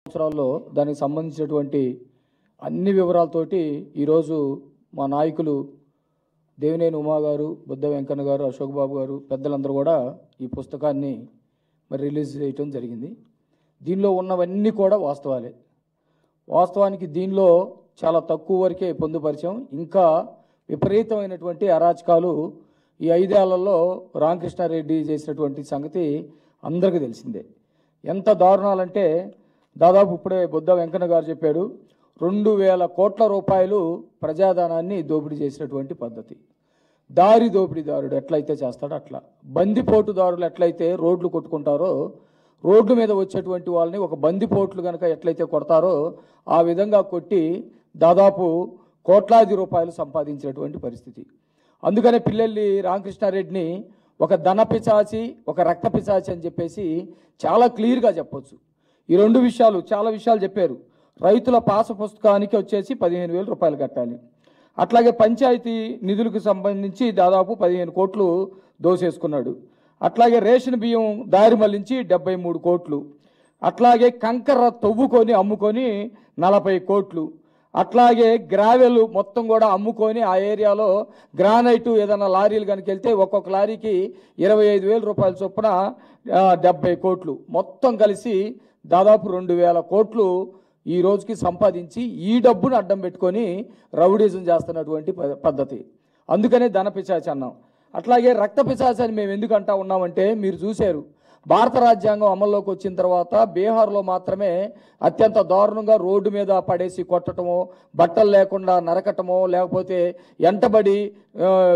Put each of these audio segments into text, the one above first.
సంవత్సరాల్లో దానికి సంబంధించినటువంటి అన్ని వివరాలతోటి ఈరోజు మా నాయకులు దేవినేని ఉమా గారు, బుద్ధ వెంకన్న గారు, అశోక్ బాబు గారు పెద్దలందరూ కూడా ఈ పుస్తకాన్ని మరి రిలీజ్ చేయటం జరిగింది. దీనిలో ఉన్నవన్నీ కూడా వాస్తవాలే. వాస్తవానికి దీనిలో చాలా తక్కువ వరకే పొందుపరిచాం. ఇంకా విపరీతమైనటువంటి అరాచకాలు ఈ 5 ఏళ్లలో రామకృష్ణారెడ్డి చేసినటువంటి సంగతి అందరికీ తెలిసిందే. ఎంత దారుణాలంటే దాదాపు ఇప్పుడే బుద్ధ వెంకన్న గారు చెప్పాడు, 2000 కోట్ల రూపాయలు ప్రజాధనాన్ని దోపిడీ చేసినటువంటి పద్ధతి. దారి దోపిడీదారుడు ఎట్లయితే చేస్తాడో అట్లా, బందిపోటుదారులు ఎట్లయితే రోడ్లు కొట్టుకుంటారో, రోడ్డు మీద వచ్చేటువంటి వాళ్ళని ఒక బందిపోట్లు కనుక ఎట్లయితే కొడతారో ఆ విధంగా కొట్టి దాదాపు కోట్లాది రూపాయలు సంపాదించినటువంటి పరిస్థితి. అందుకనే పిల్లల్ని రామకృష్ణారెడ్డిని ఒక ధన పిశాచి, ఒక రక్త పిశాచి అని చెప్పేసి చాలా క్లియర్గా చెప్పొచ్చు. ఈ 2 విషయాలు చాలా విషయాలు చెప్పారు. రైతుల పాస పుస్తకానికి వచ్చేసి 15,000 రూపాయలు కట్టాలి. అట్లాగే పంచాయతీ నిధులకు సంబంధించి దాదాపు 15 కోట్లు దోసేసుకున్నాడు. అట్లాగే రేషన్ బియ్యం దారి మళ్లించి 73 కోట్లు. అట్లాగే కంకర తవ్వుకొని అమ్ముకొని 40 కోట్లు. అట్లాగే గ్రావెల్ మొత్తం కూడా అమ్ముకొని ఆ ఏరియాలో గ్రానైటు ఏదైనా లారీలు కనుక వెళ్తే ఒక్కొక్క లారీకి 25,000 రూపాయల చొప్పున 70 కోట్లు. మొత్తం కలిసి దాదాపు 2,000 కోట్లు ఈ రోజుకి సంపాదించి ఈ డబ్బును అడ్డం పెట్టుకొని రౌడీజం చేస్తున్నటువంటి పద్ధతి. అందుకనే ధన పిశాచి అన్నాం. అట్లాగే రక్త పిశాచి అని మేము ఎందుకు అంటా ఉన్నామంటే, మీరు చూశారు భారత రాజ్యాంగం అమల్లోకి వచ్చిన తర్వాత బీహార్లో మాత్రమే అత్యంత దారుణంగా రోడ్డు మీద పడేసి కొట్టడమో, బట్టలు లేకుండా నరకటమో, లేకపోతే ఎంటబడి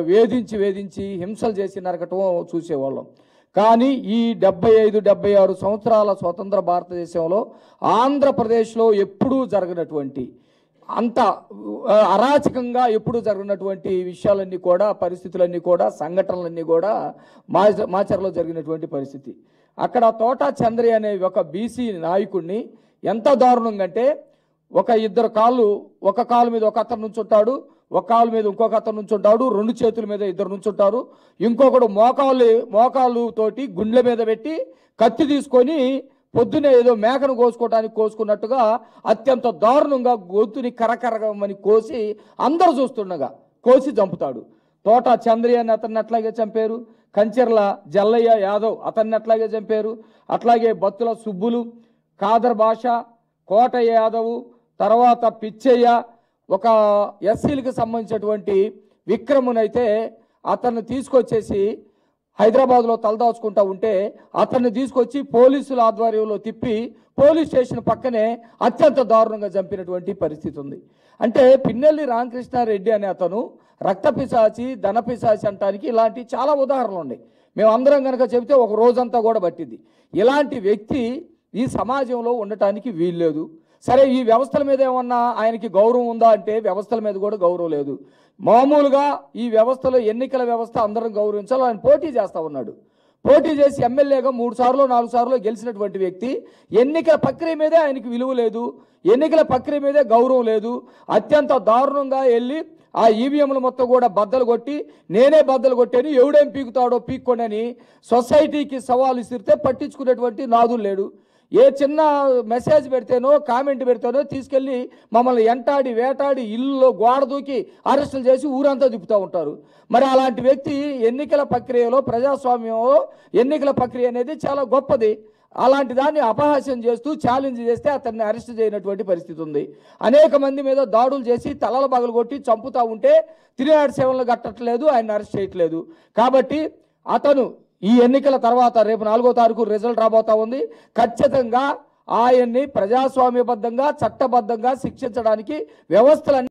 వేధించి హింసలు చేసి నరకటమో చూసేవాళ్ళం. కానీ ఈ 75-76 సంవత్సరాల స్వతంత్ర భారతదేశంలో ఆంధ్రప్రదేశ్లో ఎప్పుడూ జరగనటువంటి, అంత అరాచకంగా ఎప్పుడూ జరగనటువంటి విషయాలన్నీ కూడా, పరిస్థితులన్నీ కూడా, సంఘటనలన్నీ కూడా మాచర్లో జరిగినటువంటి పరిస్థితి. అక్కడ తోటా చంద్రి అనే ఒక బీసీ నాయకుడిని ఎంత దారుణంగా అంటే, ఒక కాలు మీద ఒక అతను నుంచుంటాడు, ఒక కాలు మీద ఇంకొక అతను నుంచుంటాడు, 2 చేతుల మీద 2 నుంచుంటారు, ఇంకొకడు మోకాలు తోటి గుండెల మీద పెట్టి కత్తి తీసుకొని పొద్దునే ఏదో మేకను కోసుకున్నట్టుగా అత్యంత దారుణంగా గొంతుని కరకరమని కోసి అందరూ చూస్తుండగా కోసి చంపుతాడు. తోట చంద్రి అని అతన్ని అట్లాగే చంపారు. కంచెర్ల జల్లయ్య యాదవ్ అతన్ని అట్లాగే చంపారు. అట్లాగే బత్తుల సుబ్బులు, ఖాదర్ భాష, కోటయ్య యాదవ్, తర్వాత పిచ్చయ్య, ఒక ఎస్సీలకు సంబంధించినటువంటి విక్రమునైతే అతన్ని తీసుకొచ్చేసి హైదరాబాద్లో తలదాచుకుంటా ఉంటే అతన్ని తీసుకొచ్చి పోలీసుల ఆధ్వర్యంలో తిప్పి పోలీస్ స్టేషన్ పక్కనే అత్యంత దారుణంగా చంపినటువంటి పరిస్థితి ఉంది. అంటే పిన్నెల్లి రామకృష్ణారెడ్డి అనే అతను రక్త పిశాచి, ధన పిశాచి అంటానికి ఇలాంటి చాలా ఉదాహరణలు ఉన్నాయి. మేమందరం కనుక చెబితే ఒక రోజంతా కూడా పట్టింది. ఇలాంటి వ్యక్తి ఈ సమాజంలో ఉండటానికి వీల్లేదు. సరే, ఈ వ్యవస్థల మీద ఏమన్నా ఆయనకి గౌరవం ఉందా అంటే వ్యవస్థల మీద కూడా గౌరవం లేదు. మామూలుగా ఈ వ్యవస్థలో ఎన్నికల వ్యవస్థ అందరం గౌరవించాలి. ఆయన పోటీ చేస్తూ ఉన్నాడు. పోటీ చేసి ఎమ్మెల్యేగా 3 సార్లు 4 సార్లు గెలిచినటువంటి వ్యక్తి, ఎన్నికల ప్రక్రియ మీదే ఆయనకి విలువ లేదు, ఎన్నికల ప్రక్రియ మీదే గౌరవం లేదు. అత్యంత దారుణంగా వెళ్ళి ఆ ఈవీఎంలు మొత్తం కూడా బద్దలు కొట్టి, నేనే బద్దలు కొట్టాను, ఎవడేం పీకుతాడో పీక్కొనని సొసైటీకి సవాలు ఇస్తే పట్టించుకునేటువంటి నాదులు లేడు. ఏ చిన్న మెసేజ్ పెడితేనో కామెంట్ పెడితేనో తీసుకెళ్ళి మమ్మల్ని ఎంటాడి వేటాడి ఇల్లులో గోడ దూకి అరెస్టులు చేసి ఊరంతా తిప్పుతూ ఉంటారు. మరి అలాంటి వ్యక్తి ఎన్నికల ప్రక్రియలో, ప్రజాస్వామ్యంలో ఎన్నికల ప్రక్రియ అనేది చాలా గొప్పది. అలాంటి దాన్ని అపహాస్యం చేస్తూ ఛాలెంజ్ చేస్తే అతన్ని అరెస్ట్ చేయనటువంటి పరిస్థితి ఉంది. అనేక మంది మీద దాడులు చేసి తలల పగలు కొట్టి చంపుతూ ఉంటే 307 కట్టట్లేదు, ఆయన అరెస్ట్ చేయట్లేదు. కాబట్టి అతను ఈ ఎన్నికల తర్వాత రేపు 4వ తారీఖు రిజల్ట్ రాబోతా ఉంది. ఖచ్చితంగా ఆయన్ని ప్రజాస్వామ్యబద్ధంగా, చట్టబద్ధంగా శిక్షించడానికి వ్యవస్థలన్నీ